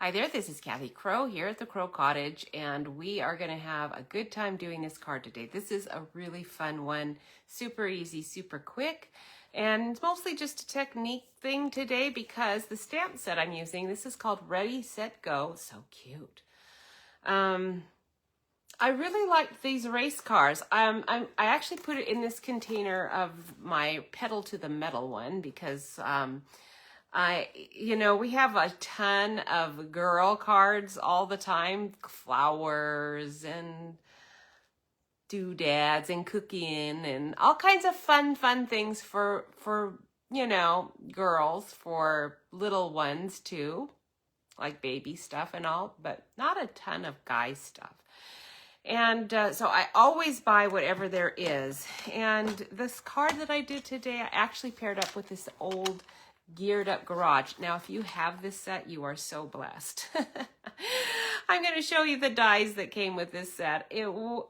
Hi there, this is Kathy Crow here at the Crow Cottage, and we are going to have a good time doing this card today. This is a really fun one, super easy, super quick, and mostly just a technique thing today because the stamp set I'm using, this is called Ready, Set, Go. So cute. I really like these race cars. I actually put it in this container of my Pedal to the Metal one because we have a ton of girl cards all the time, flowers and doodads and cooking and all kinds of fun things for girls, for little ones too, like baby stuff and all, but not a ton of guy stuff. And so I always buy whatever there is. And this card that I did today, I actually paired up with this old Geared Up Garage. Now, if you have this set, you are so blessed. I'm going to show you the dies that came with this set.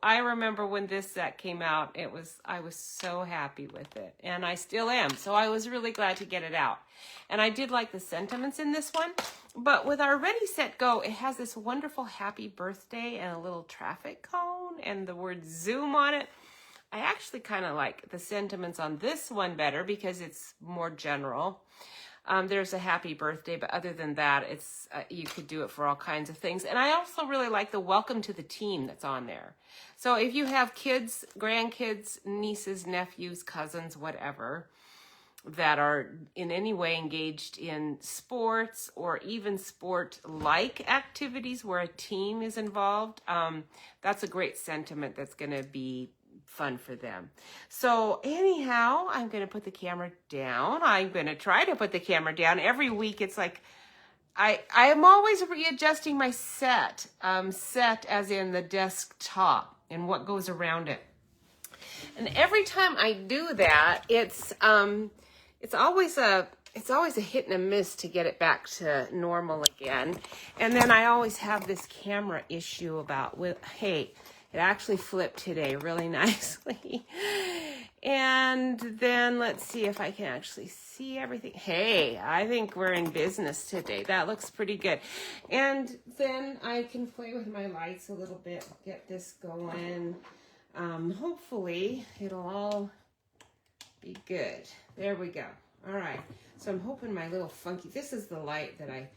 I remember when this set came out, I was so happy with it, and I still am. So I was really glad to get it out. And I did like the sentiments in this one. But with our Ready, Set, Go, it has this wonderful happy birthday and a little traffic cone and the word Zoom on it. I actually kind of like the sentiments on this one better because it's more general. There's a happy birthday, but other than that, it's you could do it for all kinds of things. And I also really like the welcome to the team that's on there. So if you have kids, grandkids, nieces, nephews, cousins, whatever, that are in any way engaged in sports or even sport-like activities where a team is involved, that's a great sentiment that's going to be fun for them. So anyhow, I'm going to put the camera down. I'm going to try to put the camera down. Every week it's like I am always readjusting my set as in the desktop and what goes around it. And every time I do that, it's always a hit and a miss to get it back to normal again. And then I always have this camera issue about it actually flipped today really nicely. And then let's see if I can actually see everything. Hey, I think we're in business today. That looks pretty good. And then I can play with my lights a little bit, get this going. Hopefully it'll all be good. There we go. All right. So I'm hoping my little funky, this is the light that I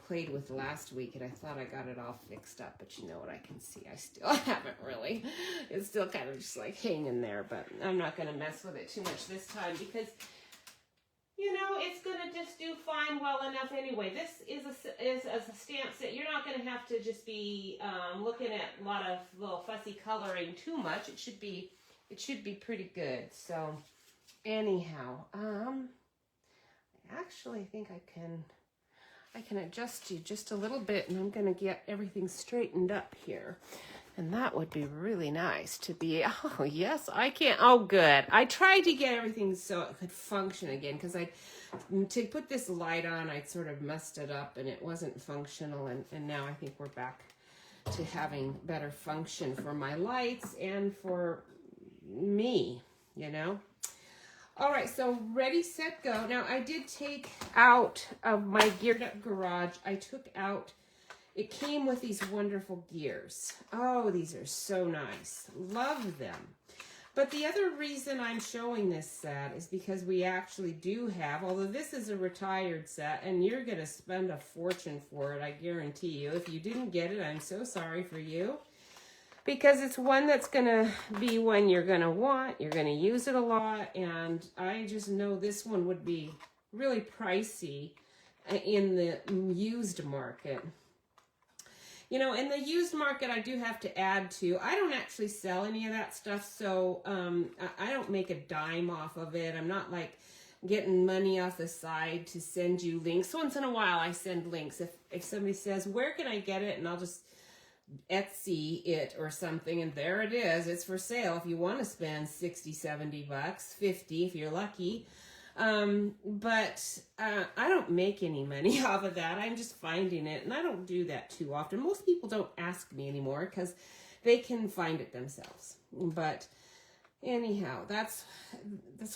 played with last week, and I thought I got it all fixed up, but you know what I can see? I still haven't really. It's still kind of just like hanging there, but I'm not going to mess with it too much this time because, it's going to just do fine well enough anyway. This is a stamp set. You're not going to have to just be looking at a lot of little fussy coloring too much. It should be pretty good. So anyhow, I actually think I can adjust you just a little bit, and I'm going to get everything straightened up here. And that would be really nice to be, oh, yes, I can. Oh, good. I tried to get everything so it could function again because to put this light on, I'd sort of messed it up and it wasn't functional. And now I think we're back to having better function for my lights and for me, All right, so Ready, Set, Go. Now, I did take out of my Geared Up Garage, it came with these wonderful gears. Oh, these are so nice. Love them. But the other reason I'm showing this set is because we actually do have, although this is a retired set, and you're going to spend a fortune for it, I guarantee you. If you didn't get it, I'm so sorry for you. Because it's one that's going to be one you're going to want. You're going to use it a lot. And I just know this one would be really pricey in the used market. In the used market, I do have to add to, I don't actually sell any of that stuff. So I don't make a dime off of it. I'm not like getting money off the side to send you links. Once in a while, I send links. If somebody says, where can I get it? And I'll just Etsy it or something, and there it is. It's for sale if you want to spend 60, 70 bucks, 50 if you're lucky. But I don't make any money off of that. I'm just finding it, and I don't do that too often. Most people don't ask me anymore because they can find it themselves. But Anyhow, that's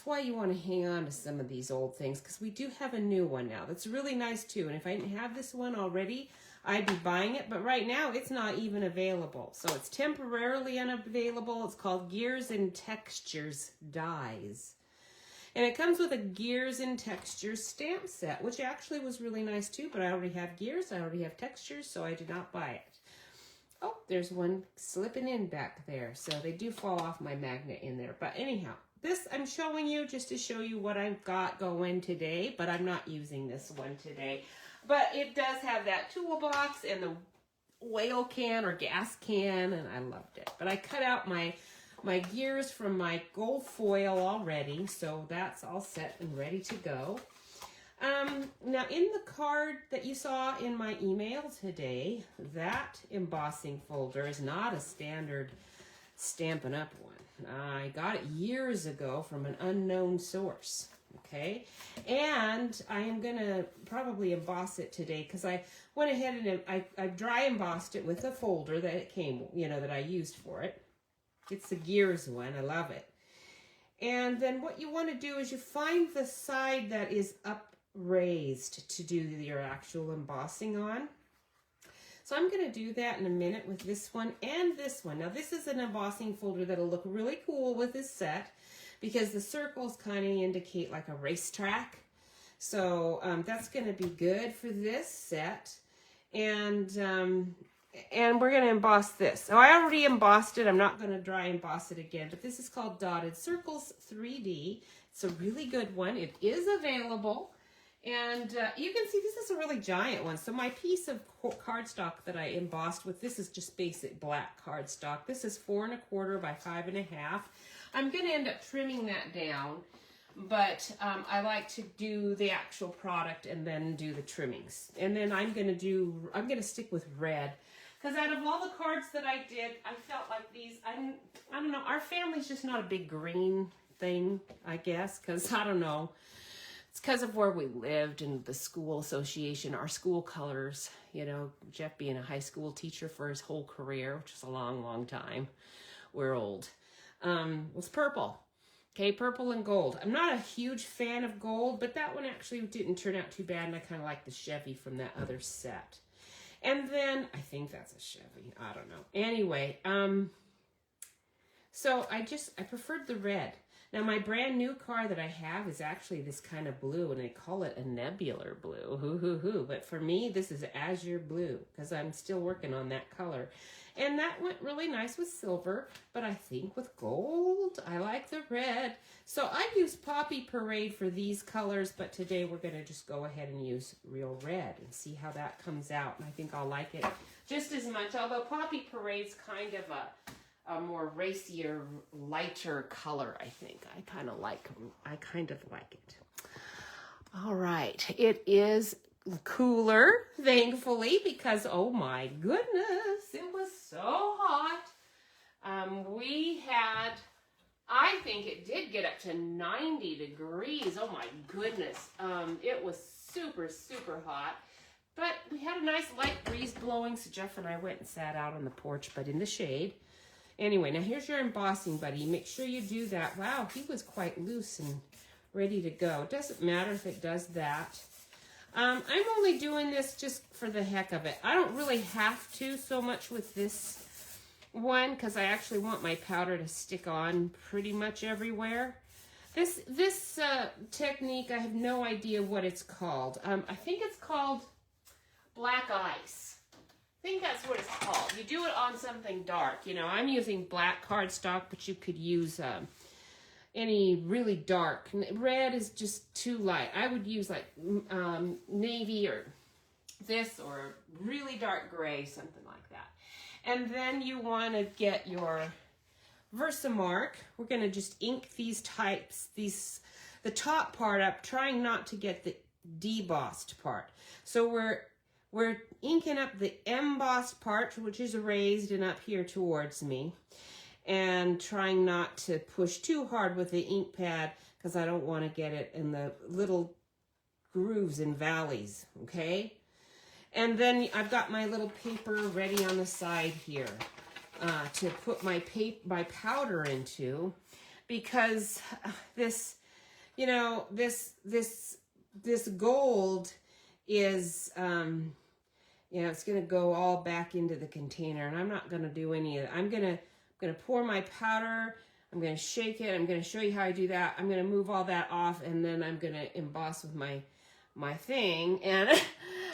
why you want to hang on to some of these old things, because we do have a new one now that's really nice too. And if I didn't have this one already, I'd be buying it. But right now, it's not even available. So it's temporarily unavailable. It's called Gears and Textures Dies. And it comes with a Gears and Textures stamp set, which actually was really nice too. But I already have gears. I already have textures, so I did not buy it. Oh, there's one slipping in back there. So they do fall off my magnet in there. But anyhow, this I'm showing you just to show you what I've got going today. But I'm not using this one today. But it does have that toolbox and the whale can or gas can. And I loved it. But I cut out my gears from my gold foil already. So that's all set and ready to go. Now in the card that you saw in my email today, that embossing folder is not a standard Stampin' Up! One. I got it years ago from an unknown source, okay? And I am going to probably emboss it today because I went ahead and I dry embossed it with a folder that it came, that I used for it. It's the Gears one. I love it. And then what you want to do is you find the side that is upraised to do your actual embossing on. So I'm going to do that in a minute with this one and this one. Now this is an embossing folder that'll look really cool with this set because the circles kind of indicate like a racetrack. So that's going to be good for this set. And we're going to emboss this. So I already embossed it. I'm not going to dry emboss it again, but this is called Dotted Circles 3D. It's a really good one. It is available. And you can see this is a really giant one. So my piece of cardstock that I embossed with, this is just basic black cardstock. This is 4 1/4 by 5 1/2. I'm going to end up trimming that down, but I like to do the actual product and then do the trimmings. And then I'm going to stick with red. Because out of all the cards that I did, I felt like these, I don't know, our family's just not a big green thing, I guess, because I don't know. It's because of where we lived and the school association, our school colors, Jeff being a high school teacher for his whole career, which is a long, long time. We're old. Was purple. Okay, purple and gold. I'm not a huge fan of gold, but that one actually didn't turn out too bad, and I kind of like the Chevy from that other set. And then, I think that's a Chevy. I don't know. Anyway, so I preferred the red. Now, my brand new car that I have is actually this kind of blue, and they call it a nebular blue. Hoo, hoo, hoo. But for me, this is azure blue, because I'm still working on that color. And that went really nice with silver, but I think with gold, I like the red. So I used Poppy Parade for these colors, but today we're going to just go ahead and use real red and see how that comes out. And I think I'll like it just as much, although Poppy Parade's kind of a more racier, lighter color, I think. I kind of like it. All right, it is cooler, thankfully, because oh my goodness, it was so hot. We had, I think it did get up to 90 degrees. Oh my goodness. It was super, super hot. But we had a nice light breeze blowing, so Jeff and I went and sat out on the porch, but in the shade. Anyway, now here's your embossing buddy. Make sure you do that. Wow, he was quite loose and ready to go. It doesn't matter if it does that. I'm only doing this just for the heck of it. I don't really have to so much with this one because I actually want my powder to stick on pretty much everywhere. This technique, I have no idea what it's called. I think it's called black ice. I think that's what it's called. You do it on something dark. I'm using black cardstock, but you could use any really dark. Red is just too light. I would use like navy or this or really dark gray, something like that. And then you want to get your Versamark. We're going to just ink these types, the top part up, trying not to get the debossed part. So we're inking up the embossed part, which is raised and up here towards me, and trying not to push too hard with the ink pad because I don't want to get it in the little grooves and valleys, okay? And then I've got my little paper ready on the side here to put my powder into. because this, you know, this gold is, you know, it's going to go all back into the container, and I'm not going to do any of it. I'm going to pour my powder. I'm going to shake it. I'm going to show you how I do that. I'm going to move all that off, and then I'm going to emboss with my thing. And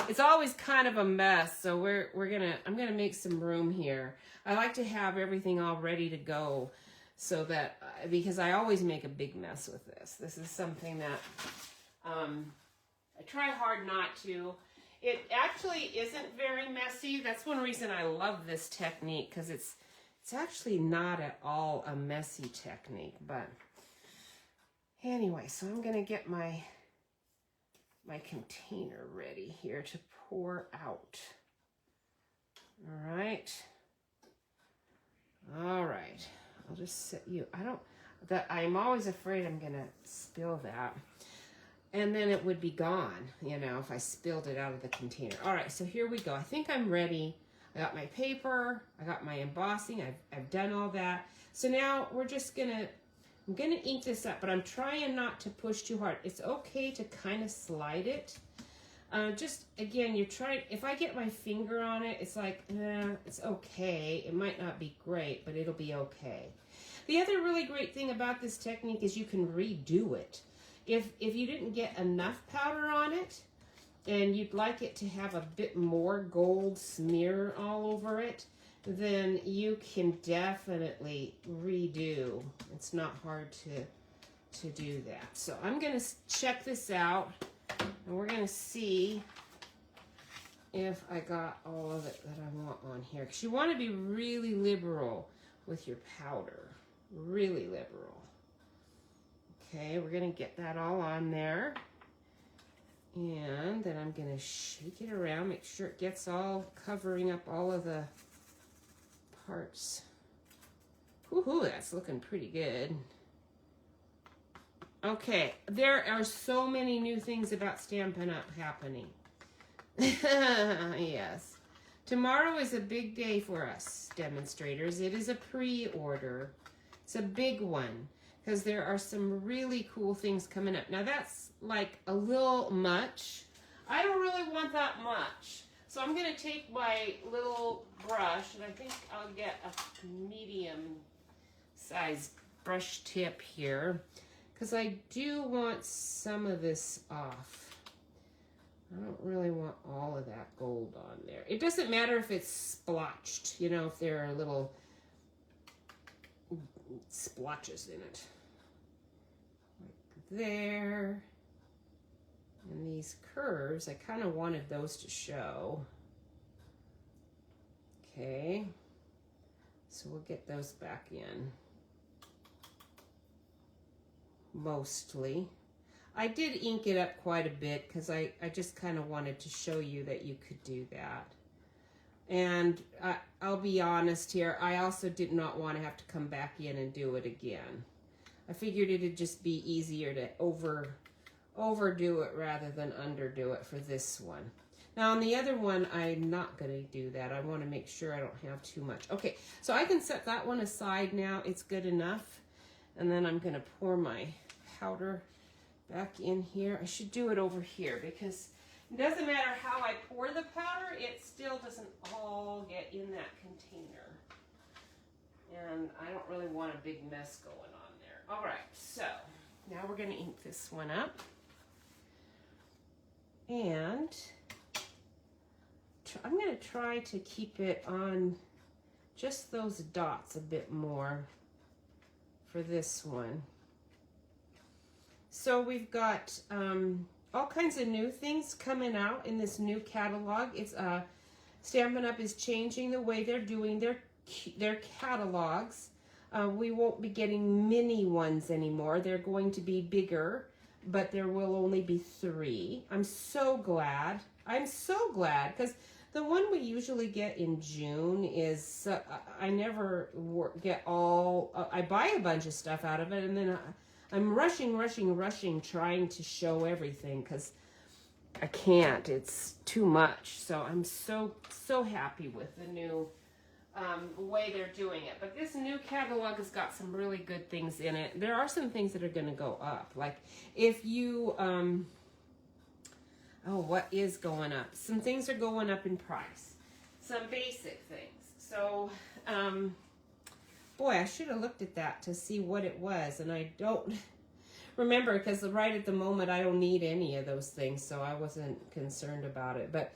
it's always kind of a mess. So I'm going to make some room here. I like to have everything all ready to go so that, because I always make a big mess with this. This is something that I try hard not to. It actually isn't very messy. That's one reason I love this technique, because it's actually not at all a messy technique. But anyway, so I'm going to get my container ready here to pour out. All right. All right. I'll just set you. I'm always afraid I'm going to spill that. And then it would be gone, you know, if I spilled it out of the container. All right, so here we go. I think I'm ready. I got my paper. I got my embossing. I've done all that. So now we're just I'm gonna ink this up, but I'm trying not to push too hard. It's okay to kind of slide it. Just, again, if I get my finger on it, it's like, it's okay. It might not be great, but it'll be okay. The other really great thing about this technique is you can redo it. If you didn't get enough powder on it and you'd like it to have a bit more gold smear all over it, then you can definitely redo. It's not hard to do that. So I'm going to check this out, and we're going to see if I got all of it that I want on here. Because you want to be really liberal with your powder. Really liberal. Okay, we're going to get that all on there. And then I'm going to shake it around, make sure it gets all covering up all of the parts. Woohoo, that's looking pretty good. Okay, there are so many new things about Stampin' Up! Happening. Yes. Tomorrow is a big day for us demonstrators. It is a pre-order. It's a big one, because there are some really cool things coming up. Now that's like a little much. I don't really want that much. So I'm going to take my little brush, and I think I'll get a medium sized brush tip here, because I do want some of this off. I don't really want all of that gold on there. It doesn't matter if it's splotched, you know, if there are little splotches in it. There, and these curves, I kind of wanted those to show. Okay, so we'll get those back in. Mostly. I did ink it up quite a bit because I just kind of wanted to show you that you could do that. And I'll be honest here, I also did not want to have to come back in and do it again. I figured it'd just be easier to overdo it rather than underdo it for this one. Now on the other one, I'm not going to do that. I want to make sure I don't have too much. Okay, so I can set that one aside now. It's good enough. And then I'm going to pour my powder back in here. I should do it over here, because it doesn't matter how I pour the powder, it still doesn't all get in that container. And I don't really want a big mess going on there. All right, so now we're going to ink this one up. And I'm going to try to keep it on just those dots a bit more for this one. So we've got all kinds of new things coming out in this new catalog. It's Stampin' Up! Is changing the way they're doing their catalogs. We won't be getting mini ones anymore. They're going to be bigger, but there will only be 3. I'm so glad. I'm so glad, because the one we usually get in June is, I never get all, I buy a bunch of stuff out of it, and then I'm rushing, trying to show everything, because I can't. It's too much. So I'm so happy with the new way they're doing it. But this new catalog has got some really good things in it. There are some things that are going to go up. Like if you, what is going up? Some things are going up in price. Some basic things. So, boy, I should have looked at that to see what it was. And I don't remember because right at the moment I don't need any of those things. So I wasn't concerned about it. But,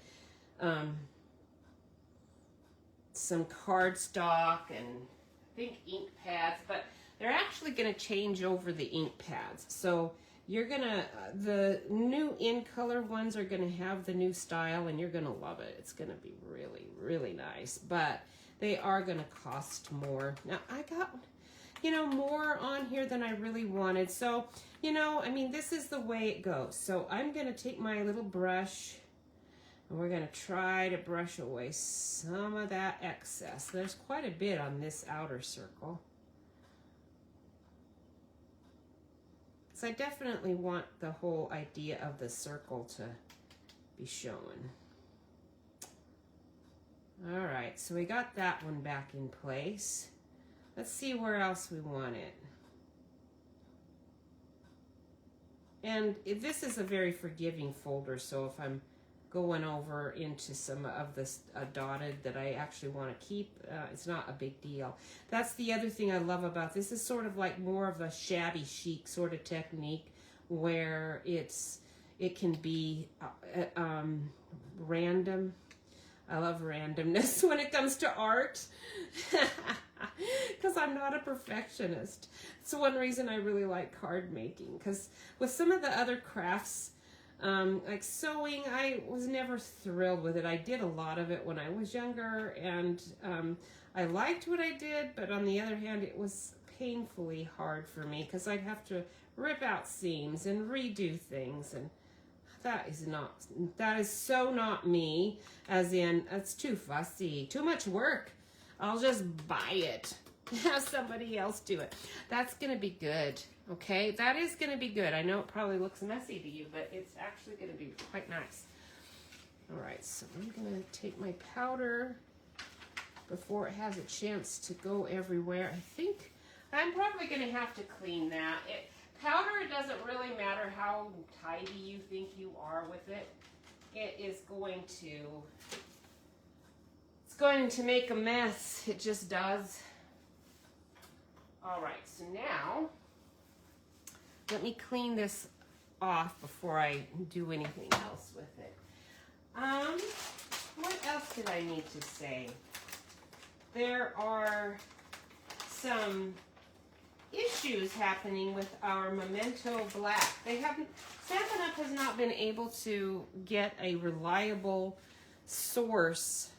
some cardstock and I think ink pads, but they're actually going to change over the ink pads. So you're going to, the new in color ones are going to have the new style and you're going to love it. It's going to be really, really nice, but they are going to cost more. Now I got, more on here than I really wanted. So, I mean, this is the way it goes. So I'm going to take my little brush and we're going to try to brush away some of that excess. There's quite a bit on this outer circle. So I definitely want the whole idea of the circle to be shown. All right, so we got that one back in place. Let's see where else we want it. And this is a very forgiving folder, so if I'm going over into some of this dotted that I actually want to keep, it's not a big deal. That's the other thing I love about this. Is sort of like more of a shabby chic sort of technique where it can be random. I love randomness when it comes to art because I'm not a perfectionist. It's one reason I really like card making, because with some of the other crafts, like sewing, I was never thrilled with it. I did a lot of it when I was younger, and I liked what I did, but on the other hand, it was painfully hard for me because I'd have to rip out seams and redo things, and that is so not me, as in, it's too fussy, too much work. I'll just buy it, have somebody else do it. That's going to be good. Okay, that is going to be good. I know it probably looks messy to you, but it's actually going to be quite nice. All right, so I'm going to take my powder before it has a chance to go everywhere. I think I'm probably going to have to clean that. Powder, it doesn't really matter how tidy you think you are with it. It's going to make a mess. It just does. All right, so now let me clean this off before I do anything else with it. What else did I need to say? There are some issues happening with our Memento Black. Stampin' Up! Has not been able to get a reliable source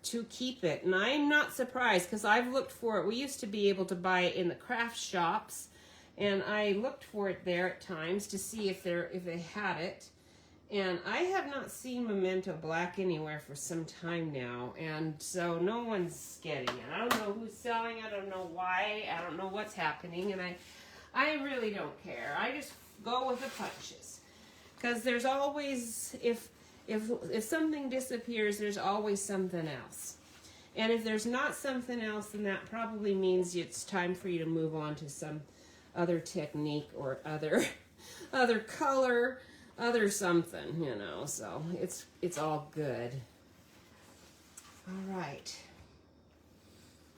to keep it. And I'm not surprised because I've looked for it. We used to be able to buy it in the craft shops, and I looked for it there at times to see if they had it. And I have not seen Memento Black anywhere for some time now, and so no one's getting it. I don't know who's selling it. I don't know why. I don't know what's happening, and I really don't care. I just go with the punches, because there's always, if something disappears, there's always something else. And if there's not something else, then that probably means it's time for you to move on to some other technique or other color, other something, so it's all good. All right.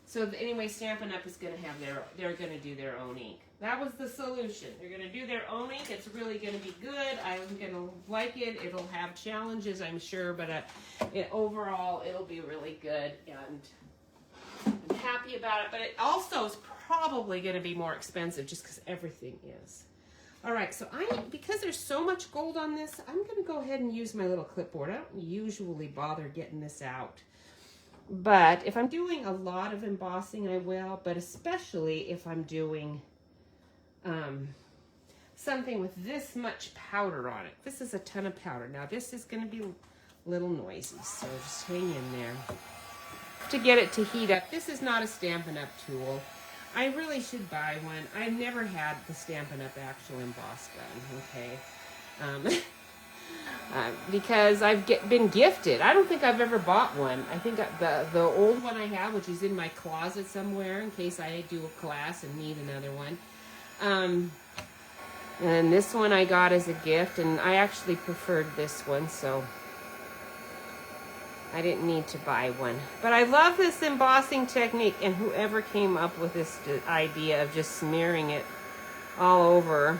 So anyway, Stampin' Up! Is going to have they're going to do their own ink. That was the solution. They're going to do their own ink. It's really going to be good. I'm going to like it. It'll have challenges, I'm sure, but overall, it'll be really good, and I'm happy about it. But it also is probably going to be more expensive just because everything is. All right, so because there's so much gold on this, I'm going to go ahead and use my little clipboard. I don't usually bother getting this out. But if I'm doing a lot of embossing, I will. But especially if I'm doing something with this much powder on it. This is a ton of powder. Now, this is going to be a little noisy, so just hang in there. To get it to heat up, this is not a Stampin' Up! Tool. I really should buy one. I've never had the Stampin' Up! Actual emboss gun, okay? because I've been gifted. I don't think I've ever bought one. I think the old one I have, which is in my closet somewhere in case I do a class and need another one. And this one I got as a gift, and I actually preferred this one, so I didn't need to buy one. But I love this embossing technique, and whoever came up with this idea of just smearing it all over,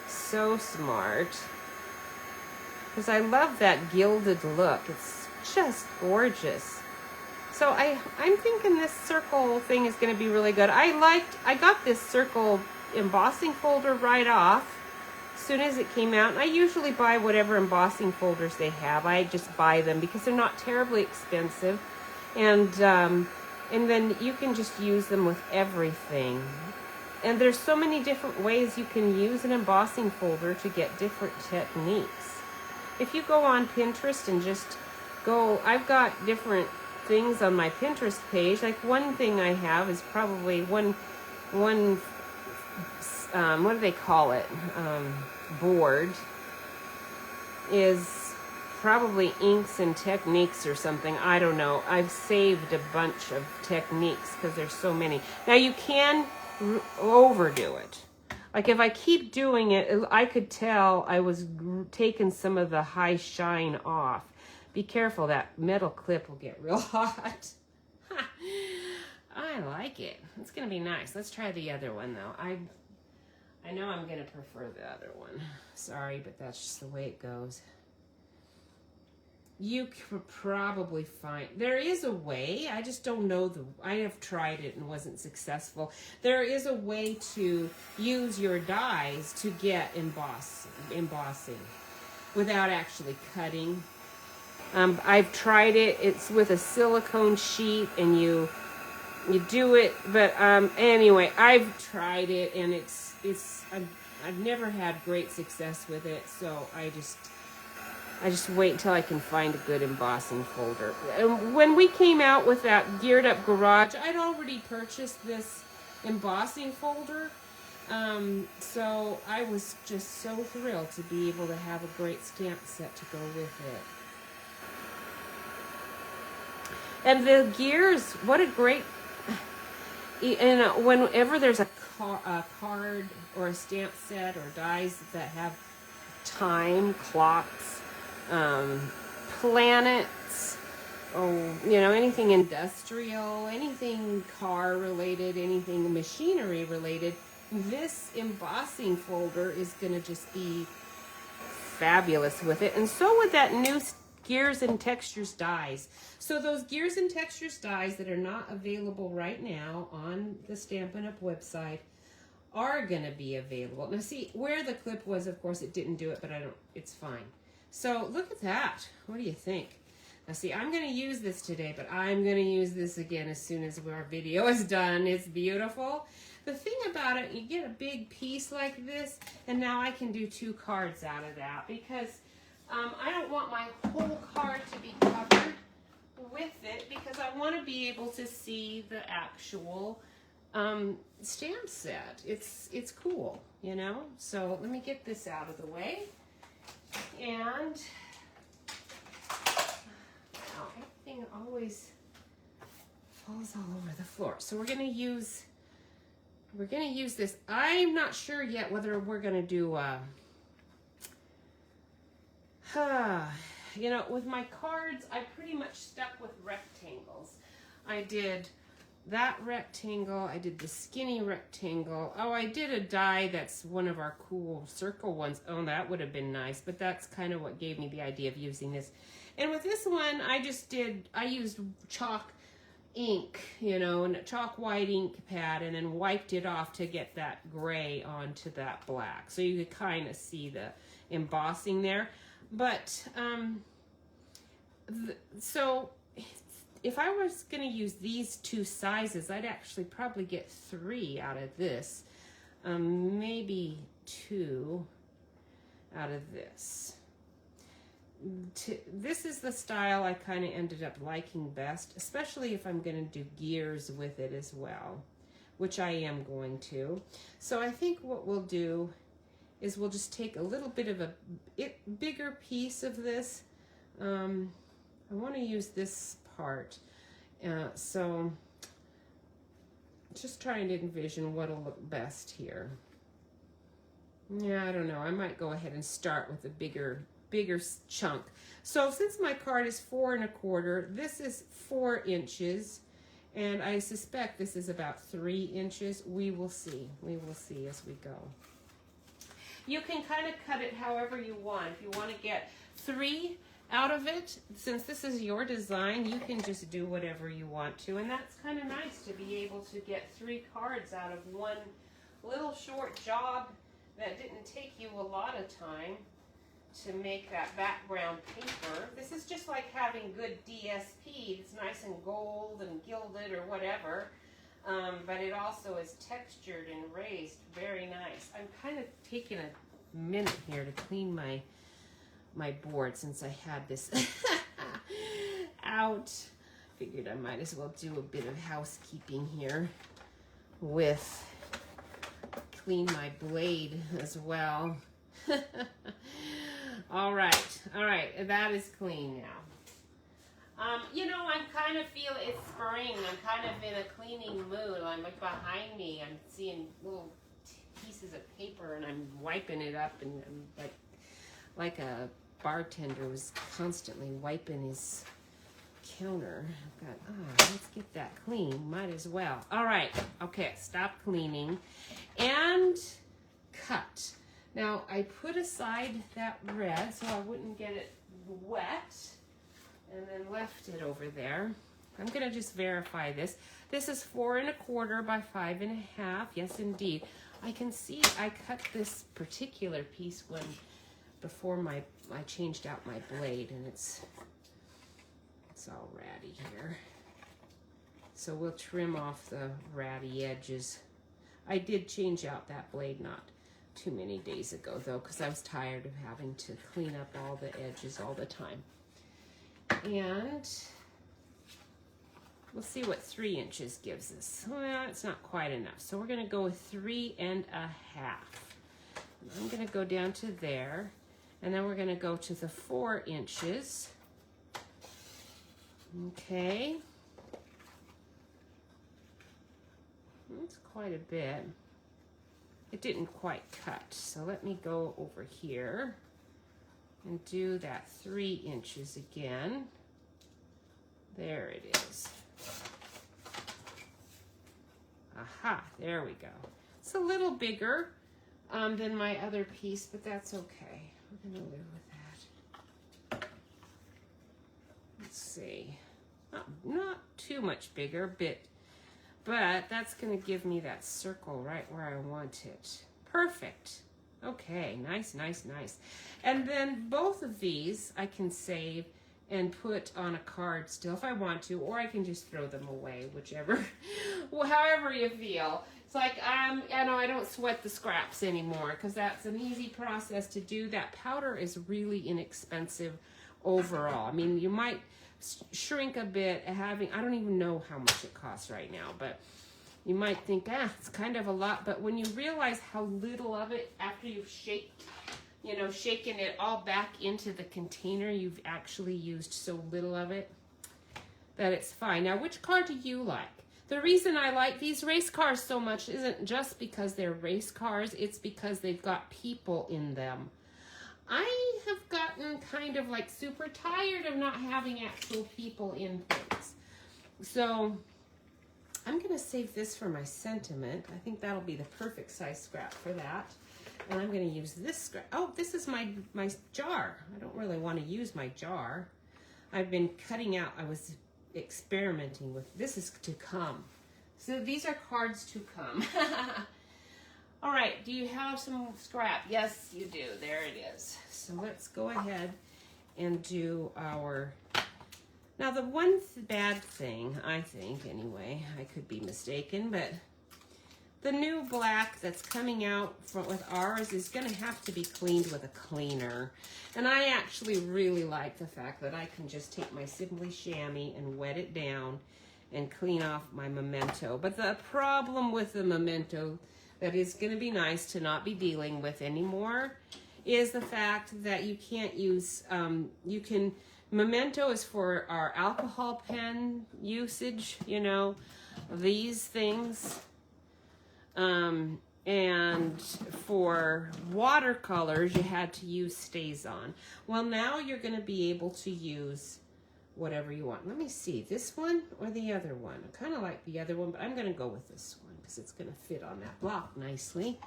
so smart. Because I love that gilded look. It's just gorgeous. So I'm thinking this circle thing is going to be really good. I got this circle embossing folder right off as soon as it came out. And I usually buy whatever embossing folders they have. I just buy them because they're not terribly expensive. And then you can just use them with everything. And there's so many different ways you can use an embossing folder to get different techniques. If you go on Pinterest and just go, I've got different things on my Pinterest page. Like one thing I have is probably one what do they call it? Board is probably inks and techniques or something. I don't know. I've saved a bunch of techniques because there's so many. Now you can overdo it. Like if I keep doing it, I could tell I was taking some of the high shine off. Be careful, that metal clip will get real hot. I like it. It's going to be nice. Let's try the other one though. I know I'm going to prefer the other one. Sorry, but that's just the way it goes. You could probably find, there is a way, I just don't know I have tried it and wasn't successful. There is a way to use your dies to get embossing without actually cutting. I've tried it. It's with a silicone sheet and you do it, but anyway, I've tried it and I've never had great success with it, so I just wait until I can find a good embossing folder. And when we came out with that Geared Up Garage, I'd already purchased this embossing folder, so I was just so thrilled to be able to have a great stamp set to go with it. And the gears, what a great, and whenever there's a card or a stamp set or dies that have time, clocks, planets, anything industrial, anything car related, anything machinery related, this embossing folder is going to just be fabulous with it. And so would that new Gears and Textures dies. So those Gears and Textures dies that are not available right now on the Stampin' Up! Website are going to be available. Now see, where the clip was, of course, it didn't do it, but it's fine. So look at that. What do you think? Now see, I'm going to use this today, but I'm going to use this again as soon as our video is done. It's beautiful. The thing about it, you get a big piece like this, and now I can do 2 cards out of that because I don't want my whole card to be covered with it because I want to be able to see the actual stamp set. It's cool, So let me get this out of the way. And everything always falls all over the floor. So we're gonna use this. I'm not sure yet whether we're gonna do with my cards, I pretty much stuck with rectangles. I did that rectangle, I did the skinny rectangle. Oh, I did a die that's one of our cool circle ones. Oh, that would have been nice, but that's kind of what gave me the idea of using this. And with this one, I used chalk ink, and a chalk white ink pad, and then wiped it off to get that gray onto that black. So you could kind of see the embossing there. But, so if I was going to use these 2 sizes, I'd actually probably get 3 out of this, maybe 2 out of this. This is the style I kind of ended up liking best, especially if I'm going to do gears with it as well, which I am going to. So I think what we'll do is we'll just take a little bit of a bigger piece of this. I want to use this part. So just trying to envision what'll look best here. Yeah, I don't know. I might go ahead and start with a bigger chunk. So since my card is 4 1/4, this is 4 inches, and I suspect this is about 3 inches. We will see. We will see as we go. You can kind of cut it however you want. If you want to get 3 out of it, since this is your design, you can just do whatever you want to. And that's kind of nice to be able to get 3 cards out of one little short job that didn't take you a lot of time to make that background paper. This is just like having good DSP. It's nice and gold and gilded or whatever, but it also is textured and raised. Very nice. I'm kind of taking a minute here to clean my board since I had this out. Figured I might as well do a bit of housekeeping here with clean my blade as well. All right, that is clean now. You know, I'm kind of feeling it's spring. I'm kind of in a cleaning mood. I'm like behind me, I'm seeing little pieces of paper and I'm wiping it up, and I'm like a bartender was constantly wiping his counter. I've got, let's get that clean. Might as well. All right. Okay, stop cleaning and cut. Now, I put aside that red so I wouldn't get it wet, and then left it over there. I'm going to just verify this. This is 4 1/4 by 5 1/2. Yes, indeed. I can see I cut this particular piece before I changed out my blade, and it's all ratty here. So we'll trim off the ratty edges. I did change out that blade not too many days ago though, because I was tired of having to clean up all the edges all the time. And we'll see what 3 inches gives us. Well, it's not quite enough, so we're going to go with 3 1/2. I'm going to go down to there, and then we're going to go to the 4 inches. Okay. That's quite a bit. It didn't quite cut, so let me go over here and do that 3 inches again. There it is. Aha, there we go. It's a little bigger than my other piece, but that's okay. We're gonna live with that. Let's see. Not too much bigger, but that's gonna give me that circle right where I want it. Perfect. Okay, nice, nice, nice. And then both of these I can save and put on a card still if I want to, or I can just throw them away, whichever, however you feel. It's like, I know I don't sweat the scraps anymore because that's an easy process to do. That powder is really inexpensive overall. I mean, you might shrink a bit having, I don't even know how much it costs right now, but you might think, it's kind of a lot, but when you realize how little of it after you've shaken it all back into the container, you've actually used so little of it that it's fine. Now, which car do you like? The reason I like these race cars so much isn't just because they're race cars, it's because they've got people in them. I have gotten kind of like super tired of not having actual people in things. So I'm going to save this for my sentiment. I think that'll be the perfect size scrap for that. And I'm going to use this scrap. Oh, this is my jar. I don't really want to use my jar. I've been cutting out, I was experimenting with, this is to come. So these are cards to come. All right, do you have some scrap? Yes, you do. There it is. So let's go ahead and do our... Now, the one bad thing, I think, anyway, I could be mistaken, but the new black that's coming out with ours is going to have to be cleaned with a cleaner. And I actually really like the fact that I can just take my Simply Chamois and wet it down and clean off my Memento. But the problem with the Memento, that is going to be nice to not be dealing with anymore is the fact that you can't use, Memento is for our alcohol pen usage, you know, these things. And for watercolors, you had to use StazOn. Well, now you're going to be able to use whatever you want. Let me see, this one or the other one? I kind of like the other one, but I'm going to go with this one because it's going to fit on that block nicely.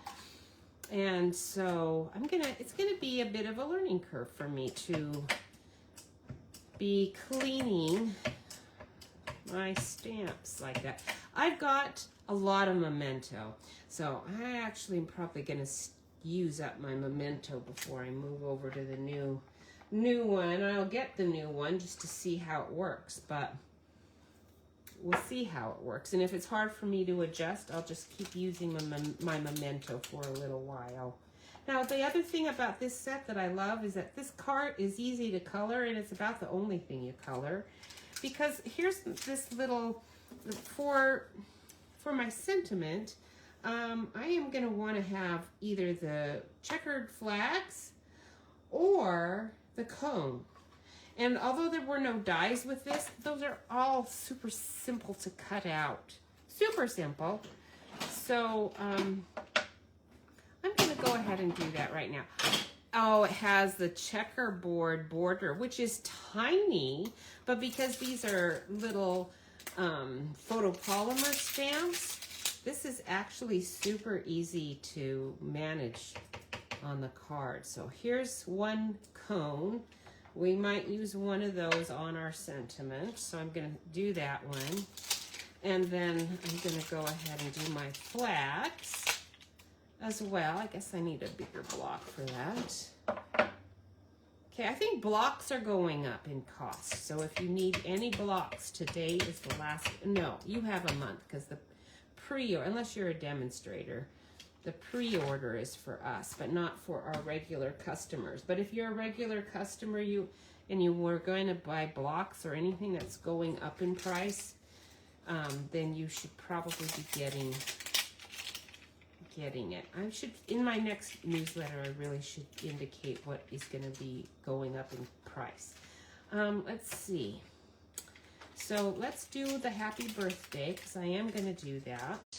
And so it's going to be a bit of a learning curve for me to be cleaning my stamps like that. I've got a lot of Memento, so I actually am probably going to use up my Memento before I move over to the new one. I'll get the new one just to see how it works, but we'll see how it works. And if it's hard for me to adjust, I'll just keep using my Memento for a little while. Now, the other thing about this set that I love is that this card is easy to color, and it's about the only thing you color. Because here's this little, for my sentiment, I am going to want to have either the checkered flags or the cone. And although there were no dies with this, those are all super simple to cut out. Super simple. So I'm going to go ahead and do that right now. Oh, it has the checkerboard border, which is tiny, but because these are little photopolymer stamps, this is actually super easy to manage on the card. So here's one cone. We might use one of those on our sentiment, so I'm going to do that one. And then I'm going to go ahead and do my flags as well. I guess I need a bigger block for that. Okay, I think blocks are going up in cost. So if you need any blocks, today is the last. No, you have a month because the pre-order, unless you're a demonstrator, the pre-order is for us, but not for our regular customers. But if you're a regular customer, you were going to buy blocks or anything that's going up in price, then you should probably be getting it. I should, in my next newsletter, I really should indicate what is going to be going up in price. Let's see. So let's do the happy birthday, because I am going to do that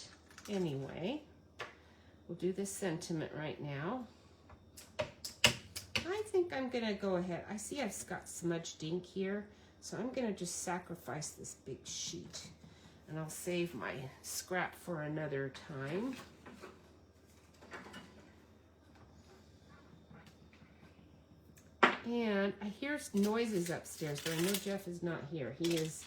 anyway. We'll do this sentiment right now. I think I'm going to go ahead. I see I've got smudged ink here, so I'm going to just sacrifice this big sheet, and I'll save my scrap for another time. And I hear noises upstairs, but I know Jeff is not here. He is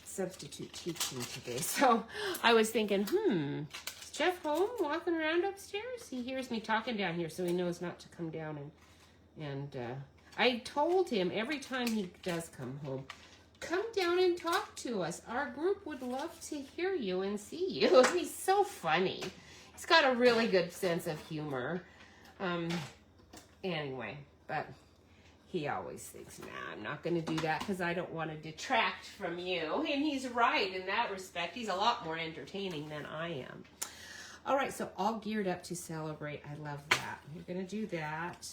substitute teaching today. So I was thinking, is Jeff home walking around upstairs? He hears me talking down here, so he knows not to come down. And I told him every time he does come home, come down and talk to us. Our group would love to hear you and see you. He's so funny. He's got a really good sense of humor. Anyway. But he always thinks, nah, I'm not going to do that because I don't want to detract from you. And he's right in that respect. He's a lot more entertaining than I am. All right, so all geared up to celebrate. I love that. We're going to do that.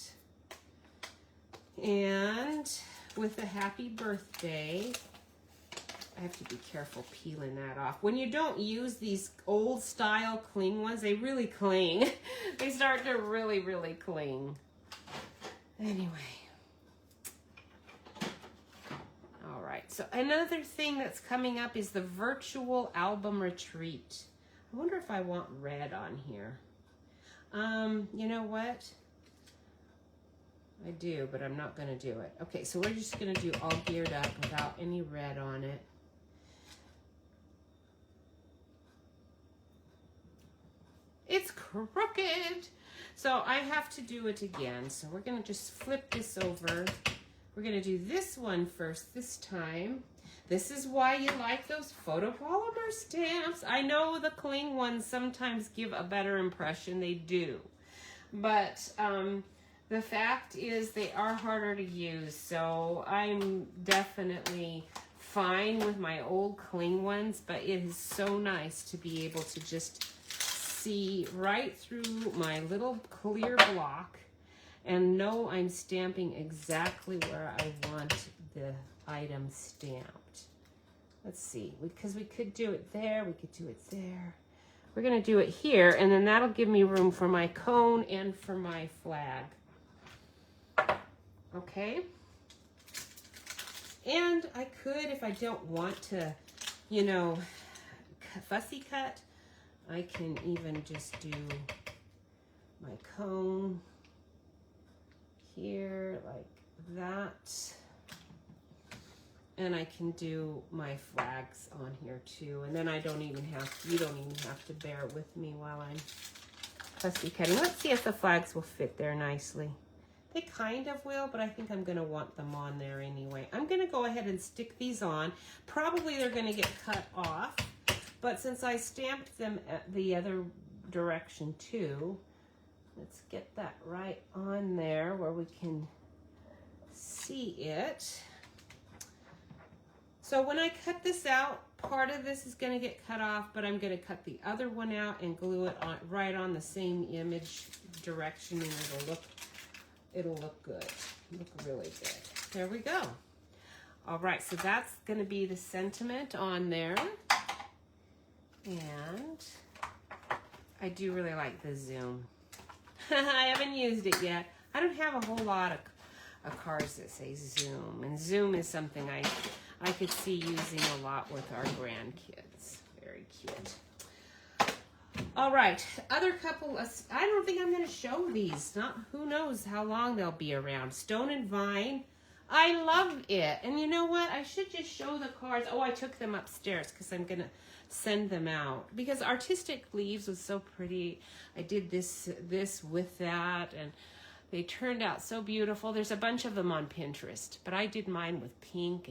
And with the happy birthday, I have to be careful peeling that off. When you don't use these old style cling ones, they really cling. They start to really, really cling. Anyway, all right, so another thing that's coming up is the virtual album retreat. I wonder if I want red on here. You know what? I do, but I'm not going to do it. Okay, so we're just going to do all geared up without any red on it. It's crooked. So I have to do it again. So we're going to just flip this over. We're going to do this one first this time. This is why you like those photopolymer stamps. I know the cling ones sometimes give a better impression. They do. But the fact is they are harder to use. So I'm definitely fine with my old cling ones. But it is so nice to be able to just see right through my little clear block and know I'm stamping exactly where I want the item stamped. Let's see, because we could do it there, we could do it there. We're gonna do it here, and then that'll give me room for my cone and for my flag. Okay? And I could, if I don't want to, you know, fussy cut, I can even just do my cone here like that. And I can do my flags on here too. And then I don't even have, you don't even have to bear with me while I'm fussy cutting. Let's see if the flags will fit there nicely. They kind of will, but I think I'm gonna want them on there anyway. I'm gonna go ahead and stick these on. Probably they're gonna get cut off, but since I stamped them at the other direction too, let's get that right on there where we can see it. So when I cut this out, part of this is going to get cut off, but I'm going to cut the other one out and glue it on right on the same image direction, and it'll look good. Look really good. There we go. All right, so that's going to be the sentiment on there. And I do really like the zoom. I haven't used it yet. I don't have a whole lot of cards that say zoom, and zoom is something I could see using a lot with our grandkids. Very cute. All right, other couple of, I don't think I'm going to show these. Who knows how long they'll be around. Stone and Vine. I love it. And you know what? I should just show the cards. Oh, I took them upstairs because I'm going to send them out. Because Artistic Leaves was so pretty. I did this with that, and they turned out so beautiful. There's a bunch of them on Pinterest, but I did mine with pink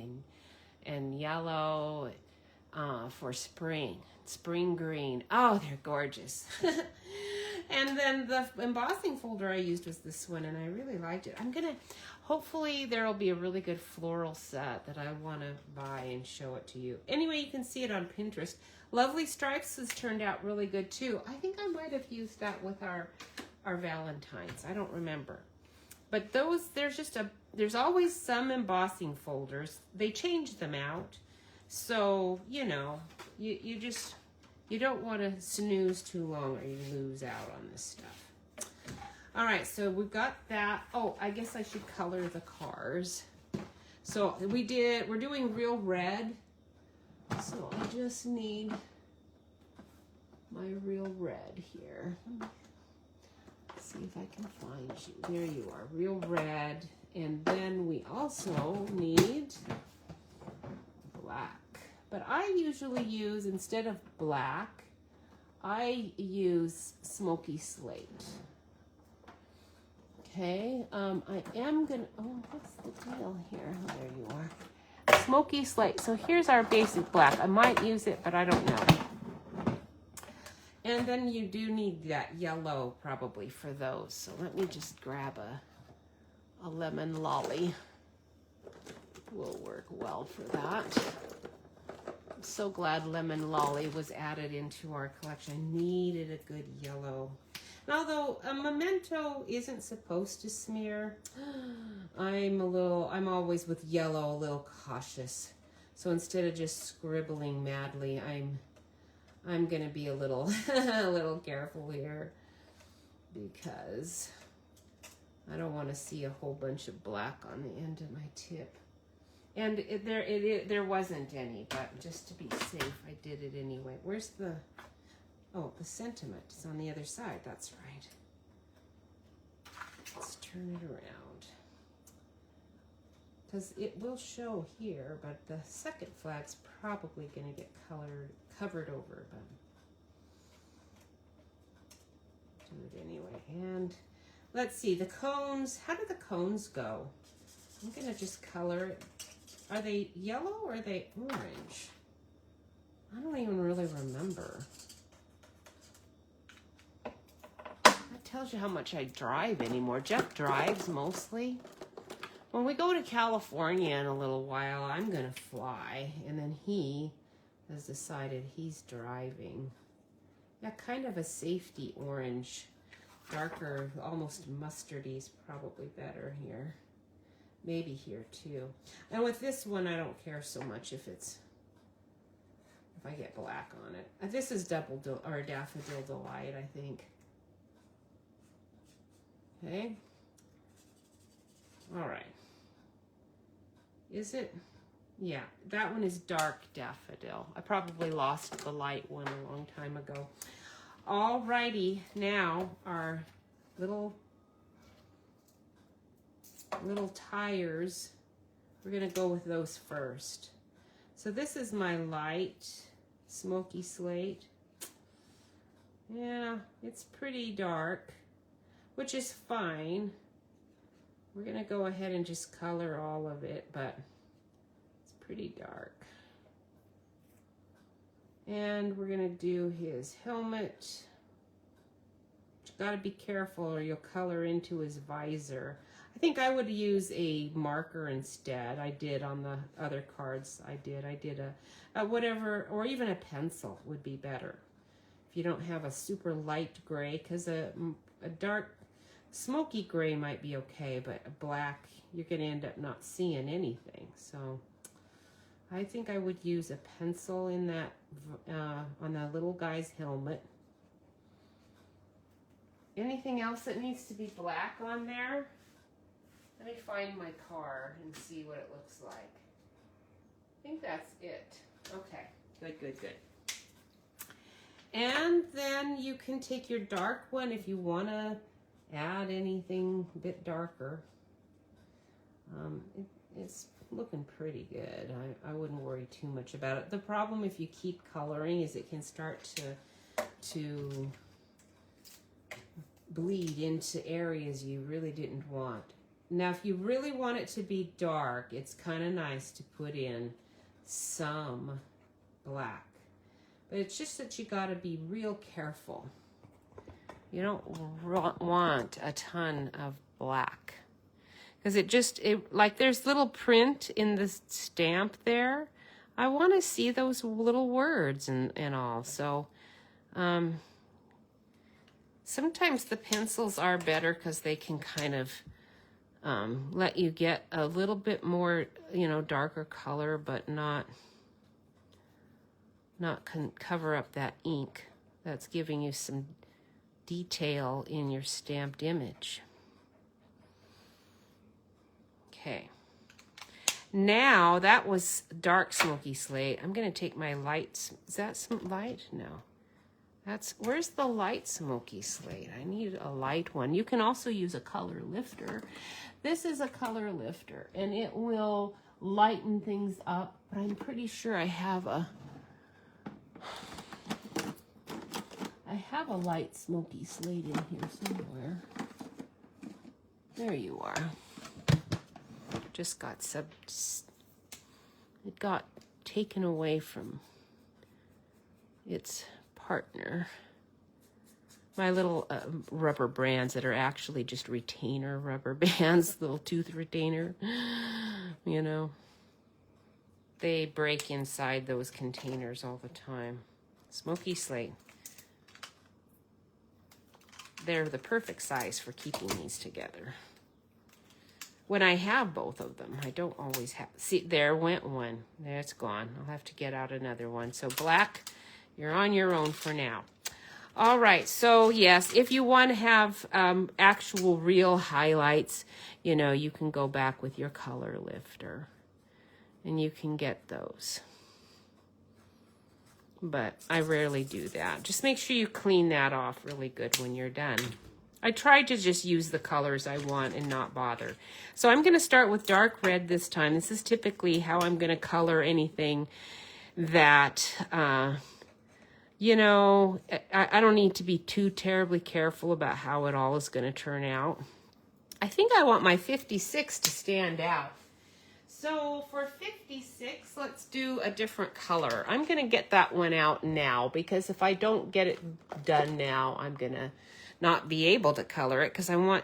and yellow for spring green. Oh, they're gorgeous. And then the embossing folder I used was this one, and I really liked it. Hopefully there'll be a really good floral set that I want to buy and show it to you. Anyway, you can see it on Pinterest. Lovely Stripes has turned out really good too. I think I might have used that with our Valentines. I don't remember. But there's always some embossing folders. They change them out. So, you know, you don't want to snooze too long or you lose out on this stuff. All right, so we've got that. Oh, I guess I should color the cars. So we're doing Real Red. So I just need my Real Red here. See if I can find you. There you are, Real Red. And then we also need black. But I usually use, instead of black, I use Smoky Slate. Okay, I am gonna, oh, what's the deal here? Oh, there you are. Smoky Slate. So here's our basic black. I might use it, but I don't know. And then you do need that yellow probably for those. So let me just grab a lemon lolly. Will work well for that. I'm so glad lemon lolly was added into our collection. I needed a good yellow. And although a memento isn't supposed to smear, I'm always with yellow a little cautious. So instead of just scribbling madly, I'm gonna be a little a little careful here because I don't want to see a whole bunch of black on the end of my tip. And there wasn't any, but just to be safe, I did it anyway. Where's the, oh, the sentiment is on the other side. That's right. Let's turn it around. Because it will show here, but the second flag's probably going to get covered over, but do it anyway. And let's see, the cones, how do the cones go? I'm going to just color it. Are they yellow or are they orange? I don't even really remember. That tells you how much I drive anymore. Jeff drives mostly. When we go to California in a little while, I'm going to fly. And then he has decided he's driving. Yeah, kind of a safety orange. Darker, almost mustardy is probably better here. Maybe here too. And with this one, I don't care so much if I get black on it. This is Daffodil Delight, I think. Okay. All right. Is it? Yeah, that one is dark daffodil. I probably lost the light one a long time ago. All righty, now our little tires, we're gonna go with those first. So this is my light smoky slate. Yeah, it's pretty dark, which is fine. We're gonna go ahead and just color all of it, but it's pretty dark. And we're gonna do his helmet. You gotta be careful or you'll color into his visor. I think I would use a marker instead. I did on the other cards. I did a whatever, or even a pencil would be better. If you don't have a super light gray, because a dark smoky gray might be okay, but a black, you're gonna end up not seeing anything. So I think I would use a pencil in that, on that little guy's helmet. Anything else that needs to be black on there? Let me find my car and see what it looks like. I think that's it. Okay, good. And then you can take your dark one if you want to add anything a bit darker. It's looking pretty good. I wouldn't worry too much about it. The problem if you keep coloring is it can start to bleed into areas you really didn't want. Now, if you really want it to be dark, it's kind of nice to put in some black. But it's just that you got to be real careful. You don't want a ton of black. Because like there's little print in the stamp there. I want to see those little words and all. So sometimes the pencils are better because they can kind of let you get a little bit more, darker color, but not cover up that ink that's giving you some detail in your stamped image. Okay. Now that was dark smoky slate. I'm going to take my lights. Is that some light? No. Where's the light smoky slate? I need a light one. You can also use a color lifter. This is a color lifter and it will lighten things up, but I'm pretty sure I have a light smoky slate in here somewhere. There you are. Just got it got taken away from its partner. My little rubber bands that are actually just retainer rubber bands, little tooth retainer, they break inside those containers all the time. Smoky slate. They're the perfect size for keeping these together. When I have both of them, I don't always have. See, there went one. There, it's gone. I'll have to get out another one. So black, you're on your own for now. All right, so yes, if you want to have actual real highlights, you can go back with your color lifter and you can get those. But I rarely do that. Just make sure you clean that off really good when you're done. I tried to just use the colors I want and not bother. So I'm going to start with dark red this time. This is typically how I'm going to color anything that, I don't need to be too terribly careful about how it all is going to turn out. I think I want my 56 to stand out. So for 56, let's do a different color. I'm going to get that one out now because if I don't get it done now, I'm going to not be able to color it because I want,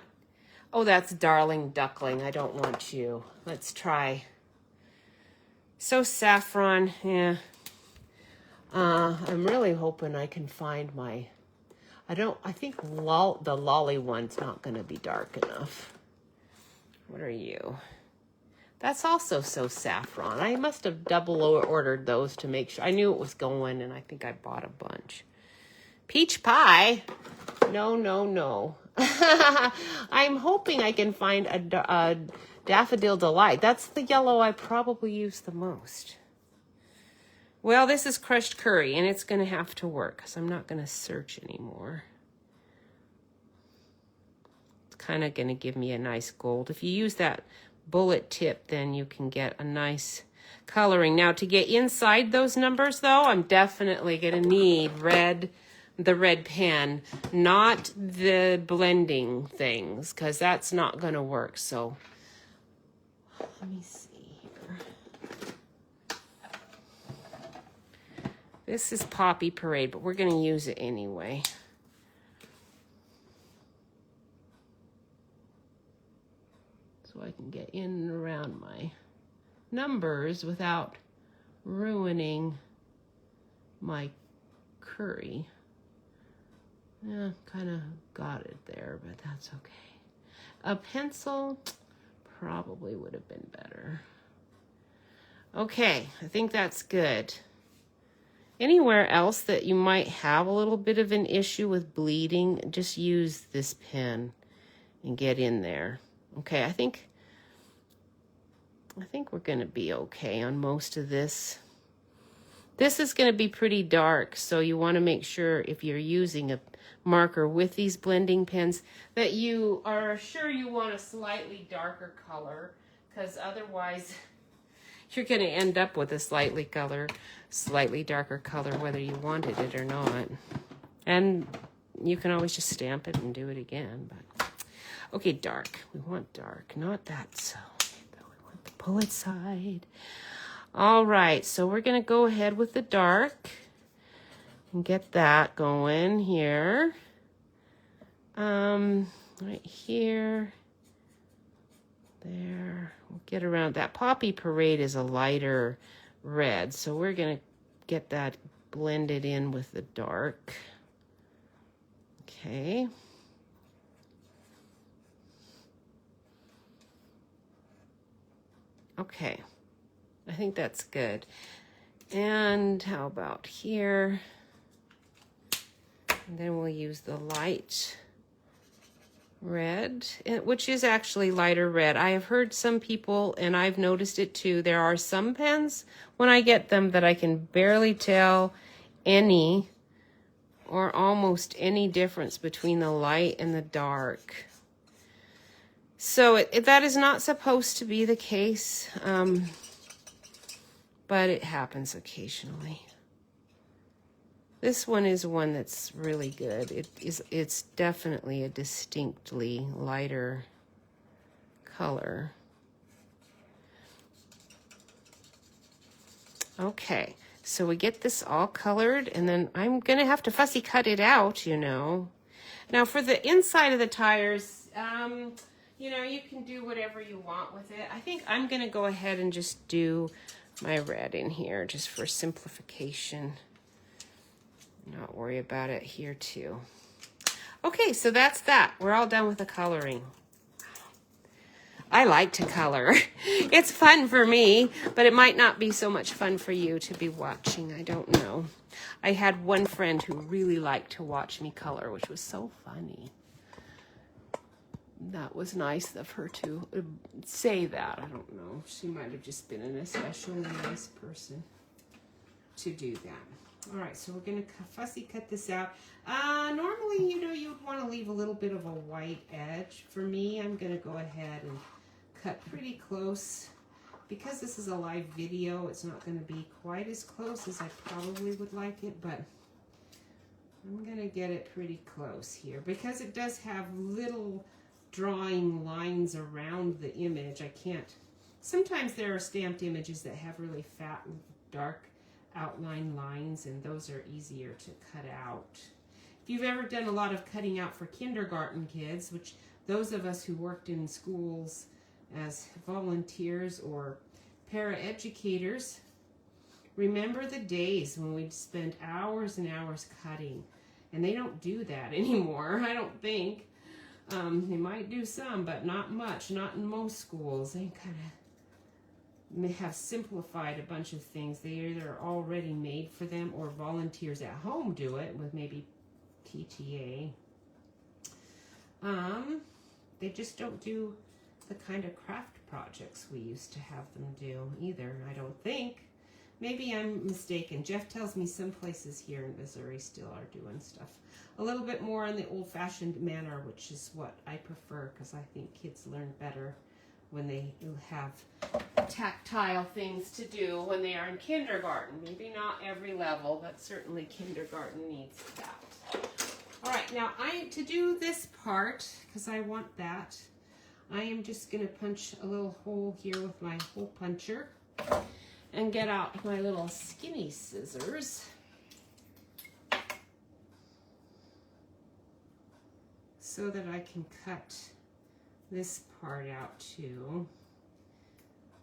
that's Darling Duckling. I don't want you. Let's try. So Saffron, yeah. I'm really hoping I can find my, I think the lolly one's not going to be dark enough. What are you? That's also so saffron. I must have double ordered those to make sure. I knew it was going, and I think I bought a bunch. Peach pie? No, no, no. I'm hoping I can find a Daffodil Delight. That's the yellow I probably use the most. Well, this is crushed curry, and it's going to have to work because I'm not going to search anymore. It's kind of going to give me a nice gold. If you use that bullet tip, then you can get a nice coloring. Now, to get inside those numbers, though, I'm definitely going to need the red pen, not the blending things, because that's not going to work. So let me see here. This is Poppy Parade, but we're going to use it anyway. So I can get in and around my numbers without ruining my curry. Yeah, kind of got it there, but that's okay. A pencil probably would have been better. Okay, I think that's good. Anywhere else that you might have a little bit of an issue with bleeding, just use this pen and get in there. Okay, I think we're going to be okay on most of this. This is going to be pretty dark, so you want to make sure if you're using a marker with these blending pens that you are sure you want a slightly darker color, because otherwise you're going to end up with a slightly darker color whether you wanted it or not. And you can always just stamp it and do it again. But okay, dark. We want dark, not that so. We want the bullet side. All right, so we're going to go ahead with the dark and get that going here. Right here. There. We'll get around. That Poppy Parade is a lighter red, so we're going to get that blended in with the dark. Okay. Okay. I think that's good. And how about here? And then we'll use the light red, which is actually lighter red. I have heard some people, and I've noticed it too, there are some pens when I get them that I can barely tell any or almost any difference between the light and the dark. So that is not supposed to be the case, but it happens occasionally. This one is one that's really good. It's definitely a distinctly lighter color. Okay, so we get this all colored, and then I'm gonna have to fussy cut it out, you know. Now for the inside of the tires, you know, you can do whatever you want with it. I think I'm gonna go ahead and just do my red in here just for simplification. Not worry about it here too. Okay, so that's that. We're all done with the coloring. I like to color. It's fun for me, but it might not be so much fun for you to be watching. I don't know. I had one friend who really liked to watch me color, which was so funny. That was nice of her to say that. I don't know. She might have just been an especially nice person to do that. All right, so we're going to fussy cut this out. Normally, you know, you'd want to leave a little bit of a white edge. For me, I'm going to go ahead and cut pretty close. Because this is a live video, it's not going to be quite as close as I probably would like it, but I'm going to get it pretty close here. Because it does have little drawing lines around the image, I can't. Sometimes there are stamped images that have really fat and dark outline lines, and those are easier to cut out. If you've ever done a lot of cutting out for kindergarten kids, which those of us who worked in schools as volunteers or paraeducators Remember the days when we'd spend hours and hours cutting, and they don't do that anymore, I don't think. They might do some, but not much, not in most schools. They kind of have simplified a bunch of things. They either are already made for them or volunteers at home do it with maybe PTA. They just don't do the kind of craft projects we used to have them do either, I don't think. Maybe I'm mistaken. Jeff tells me some places here in Missouri still are doing stuff a little bit more in the old-fashioned manner, which is what I prefer, because I think kids learn better when they have tactile things to do when they are in kindergarten. Maybe not every level, but certainly kindergarten needs that. All right, now to do this part, because I want that, I am just going to punch a little hole here with my hole puncher and get out my little skinny scissors. So that I can cut this part out too,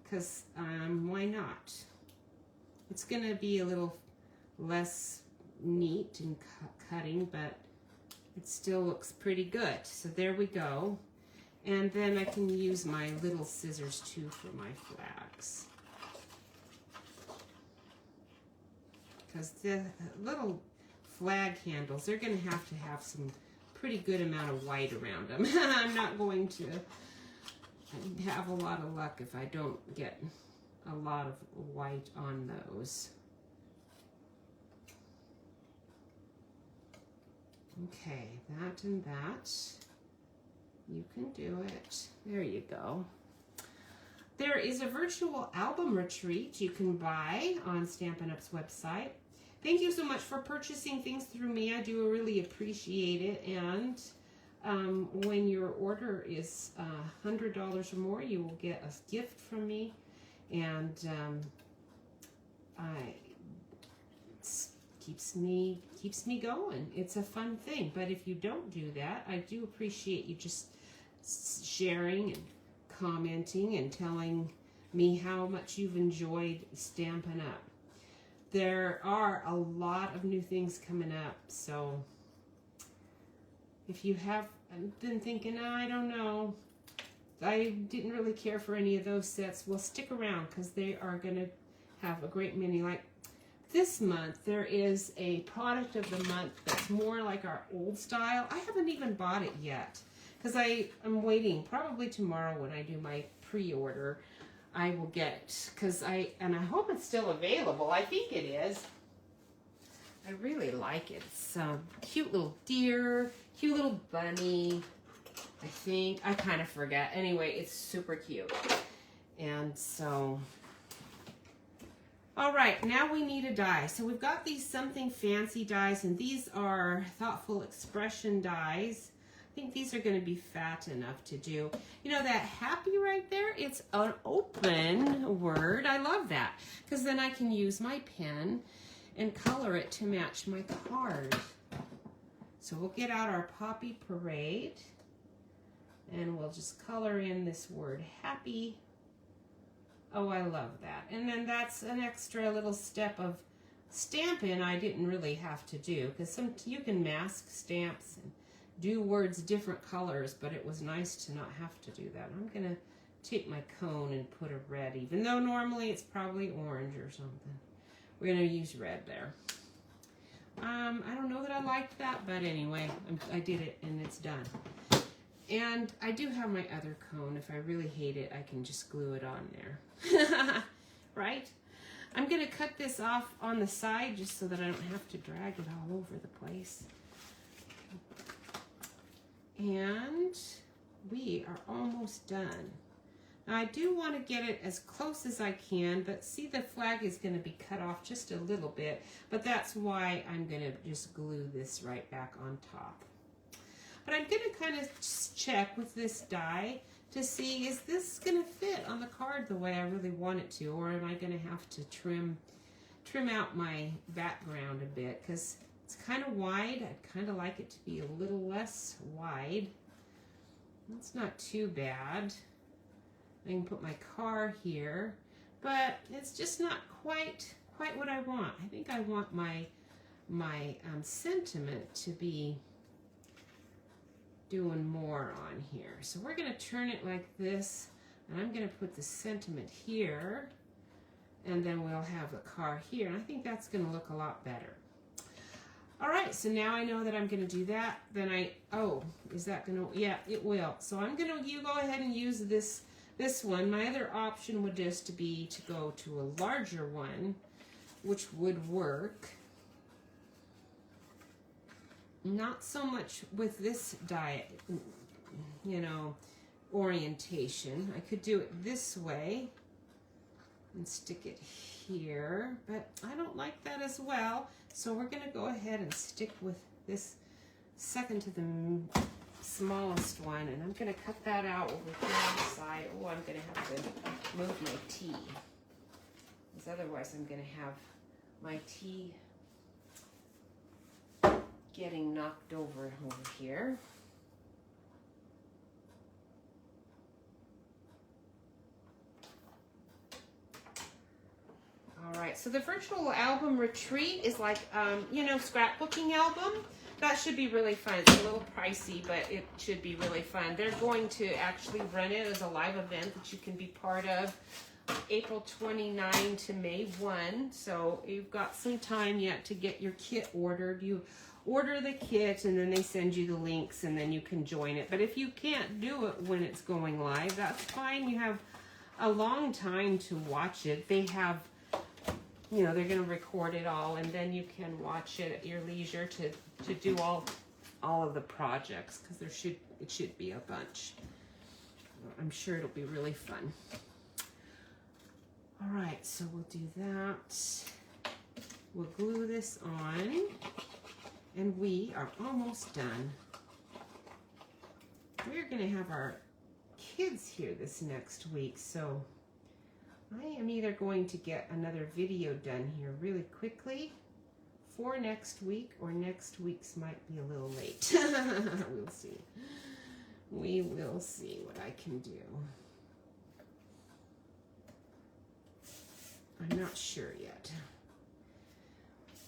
because why not? It's going to be a little less neat in cutting, but it still looks pretty good. So there we go. And then I can use my little scissors too for my flags. Because the little flag handles, they're going to have some pretty good amount of white around them. I'm not going to have a lot of luck if I don't get a lot of white on those. Okay, that and that. You can do it. There you go. There is a virtual album retreat you can buy on Stampin' Up's website. Thank you so much for purchasing things through me. I do really appreciate it. And when your order is $100 or more, you will get a gift from me. And it keeps me going. It's a fun thing. But if you don't do that, I do appreciate you just sharing and commenting and telling me how much you've enjoyed Stampin' Up. There are a lot of new things coming up, so if you have been thinking, oh, I don't know, I didn't really care for any of those sets, well, stick around because they are going to have a great many. Like this month, there is a product of the month that's more like our old style. I haven't even bought it yet because I'm waiting. Probably tomorrow when I do my pre-order, I will get it, because I hope it's still available. I think it is. I really like it. It's a cute little deer, cute little bunny, I think. I kind of forget. Anyway, it's super cute. And so, all right, now we need a die. So we've got these Something Fancy dies, and these are Thoughtful Expression dies. I think these are going to be fat enough to do. You know, that happy right there, it's an open word. I love that, because then I can use my pen and color it to match my card. So we'll get out our Poppy Parade, and we'll just color in this word happy. Oh, I love that. And then that's an extra little step of Stampin' I didn't really have to do, because you can mask stamps and do words different colors, but it was nice to not have to do that. I'm going to take my cone and put a red, even though normally it's probably orange or something. We're going to use red there. I don't know that I liked that, but anyway, I did it and it's done. And I do have my other cone. If I really hate it, I can just glue it on there. Right? I'm going to cut this off on the side just so that I don't have to drag it all over the place. And we are almost done. Now I do want to get it as close as I can, but see, the flag is going to be cut off just a little bit, but that's why I'm going to just glue this right back on top. But I'm going to kind of check with this die to see, is this going to fit on the card the way I really want it to, or am I going to have to trim out my background a bit, because it's kind of wide. I'd kind of like it to be a little less wide. That's not too bad. I can put my car here, but it's just not quite quite what I want. I think I want my sentiment to be doing more on here. So we're going to turn it like this, and I'm going to put the sentiment here, and then we'll have the car here, and I think that's going to look a lot better. All right, so now I know that I'm going to do that. Then is that going to, yeah, it will. So I'm going to, you go ahead and use this one. My other option would just be to go to a larger one, which would work. Not so much with this diet, orientation. I could do it this way and stick it here, but I don't like that as well. So we're going to go ahead and stick with this second to the smallest one, and I'm going to cut that out over here on the side. Oh, I'm going to have to move my T, because otherwise I'm going to have my T getting knocked over here. All right, so the virtual album retreat is like, scrapbooking album. That should be really fun. It's a little pricey, but it should be really fun. They're going to actually run it as a live event that you can be part of, April 29 to May 1. So you've got some time yet to get your kit ordered. You order the kit, and then they send you the links, and then you can join it. But if you can't do it when it's going live, that's fine. You have a long time to watch it. They have, they're going to record it all, and then you can watch it at your leisure to do all of the projects, because it should be a bunch. I'm sure it'll be really fun. All right, so we'll do that. We'll glue this on, and we are almost done. We're going to have our kids here this next week, so I am either going to get another video done here really quickly for next week, or next week's might be a little late. We'll see. We will see what I can do. I'm not sure yet.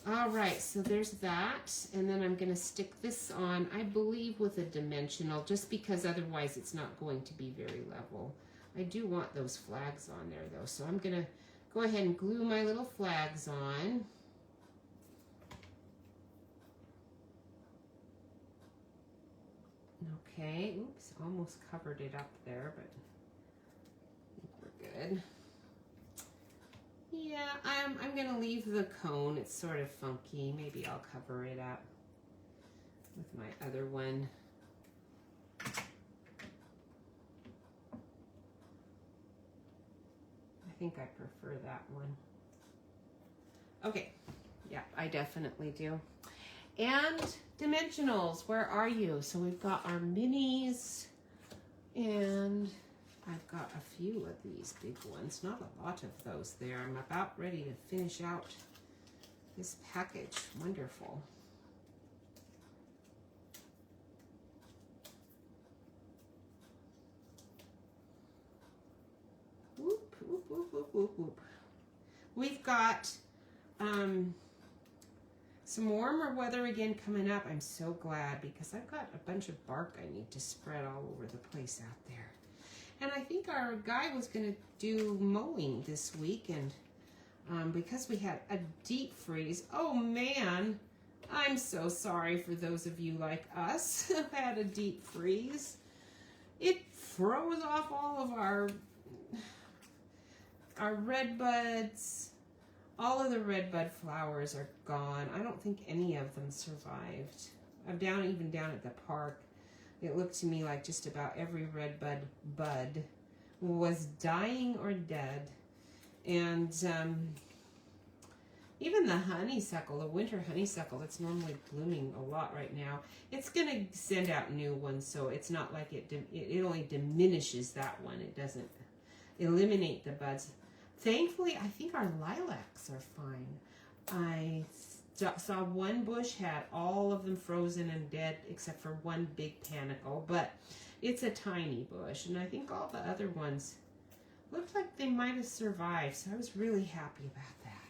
All right, so there's that. And then I'm going to stick this on, I believe, with a dimensional, just because otherwise it's not going to be very level. I do want those flags on there, though. So I'm going to go ahead and glue my little flags on. Okay, oops, almost covered it up there, but I think we're good. Yeah, I'm going to leave the cone. It's sort of funky. Maybe I'll cover it up with my other one. I think I prefer that one. Okay, yeah, I definitely do. And dimensionals, where are you? So we've got our minis, and I've got a few of these big ones, not a lot of those there. I'm about ready to finish out this package. Wonderful. Whoop, whoop, whoop, whoop, whoop, whoop. We've got some warmer weather again coming up. I'm so glad, because I've got a bunch of bark I need to spread all over the place out there. And I think our guy was going to do mowing this week, and because we had a deep freeze, oh man, I'm so sorry for those of you like us who had a deep freeze. It froze off all of our red buds. All of the red bud flowers are gone. I don't think any of them survived. Even down at the park, it looked to me like just about every red bud was dying or dead. And even the honeysuckle, the winter honeysuckle that's normally blooming a lot right now, it's going to send out new ones, so it's not like it only diminishes that one. It doesn't eliminate the buds. Thankfully, I think our lilacs are fine. I saw one bush had all of them frozen and dead except for one big panicle, but it's a tiny bush, and I think all the other ones looked like they might have survived, so I was really happy about that.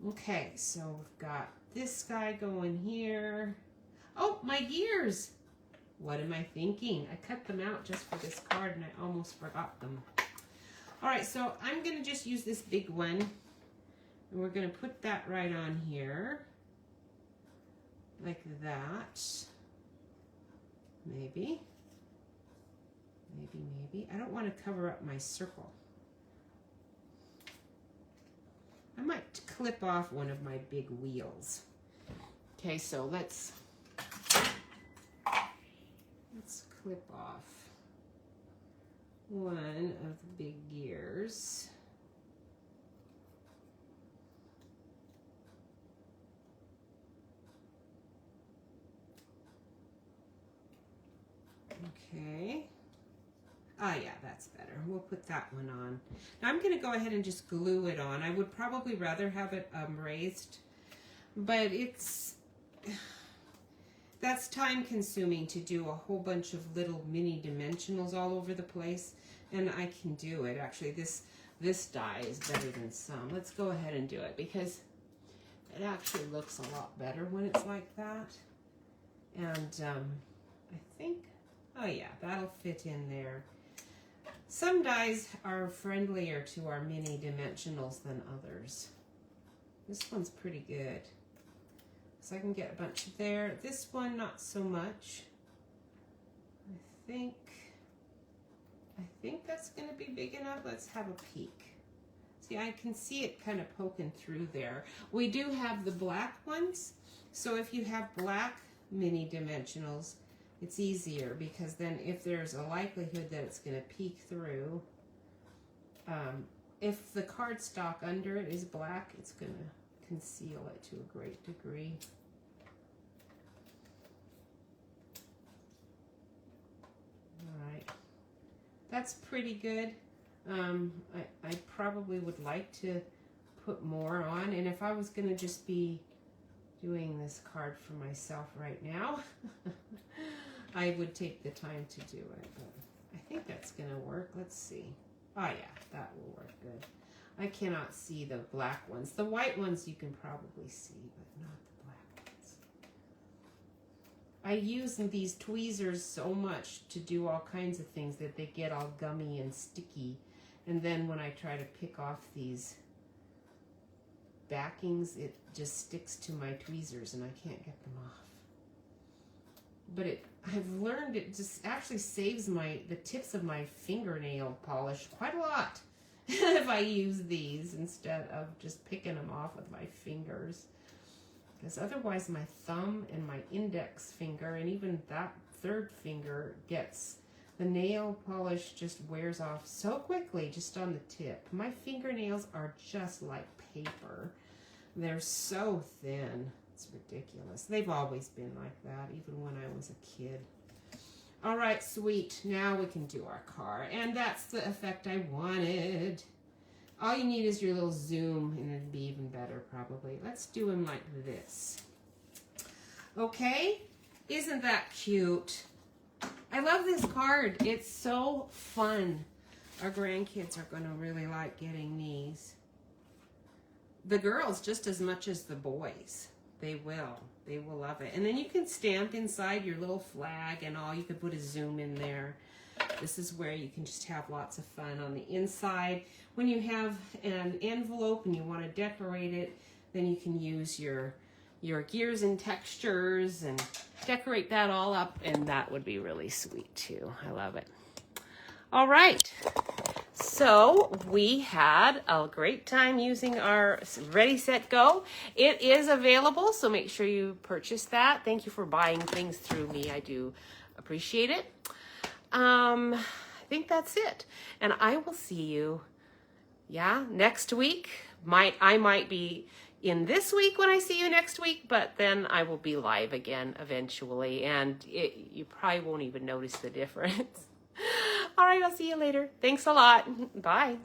Okay, so we've got this guy going here. Oh, my gears. What am I thinking? I cut them out just for this card and I almost forgot them. All right, so I'm gonna just use this big one and we're gonna put that right on here. Like that. Maybe. Maybe. I don't want to cover up my circle. I might clip off one of my big wheels. Okay, so let's clip off one of the big gears. Okay. Ah, yeah, that's better. We'll put that one on. Now I'm going to go ahead and just glue it on. I would probably rather have it raised, but that's time consuming to do a whole bunch of little mini dimensionals all over the place, and I can do it. Actually, this die is better than some. Let's go ahead and do it because it actually looks a lot better when it's like that. And I think, oh yeah, that'll fit in there. Some dies are friendlier to our mini dimensionals than others. This one's pretty good. So I can get a bunch there. This one, not so much. I think that's going to be big enough. Let's have a peek. See, I can see it kind of poking through there. We do have the black ones. So if you have black mini dimensionals, it's easier because then if there's a likelihood that it's going to peek through, if the cardstock under it is black, it's going to conceal it to a great degree. All right, that's pretty good. I probably would like to put more on, and if I was going to just be doing this card for myself right now, I would take the time to do it, but I think that's going to work. Let's see. Oh yeah, that will work good. I cannot see the black ones. The white ones you can probably see, but not the black ones. I use these tweezers so much to do all kinds of things that they get all gummy and sticky. And then when I try to pick off these backings, it just sticks to my tweezers and I can't get them off. But I've learned it just actually saves the tips of my fingernail polish quite a lot if I use these instead of just picking them off with my fingers. Because otherwise my thumb and my index finger and even that third finger the nail polish just wears off so quickly just on the tip. My fingernails are just like paper. They're so thin. It's ridiculous. They've always been like that, even when I was a kid. All right, sweet. Now we can do our car. And that's the effect I wanted. All you need is your little zoom, and it'd be even better, probably. Let's do him like this. Okay? Isn't that cute? I love this card. It's so fun. Our grandkids are going to really like getting these. The girls just as much as the boys. They will love it. And then you can stamp inside your little flag and all. You could put a zoom in there. This is where you can just have lots of fun on the inside. When you have an envelope and you want to decorate it, then you can use your gears and textures and decorate that all up, and that would be really sweet too. I love it. All right. So we had a great time using our Ready, Set, Go. It is available, so make sure you purchase that. Thank you for buying things through me. I do appreciate it. I think that's it. And I will see you, next week. I might be in this week when I see you next week, but then I will be live again eventually, and you probably won't even notice the difference. All right, I'll see you later. Thanks a lot. Bye.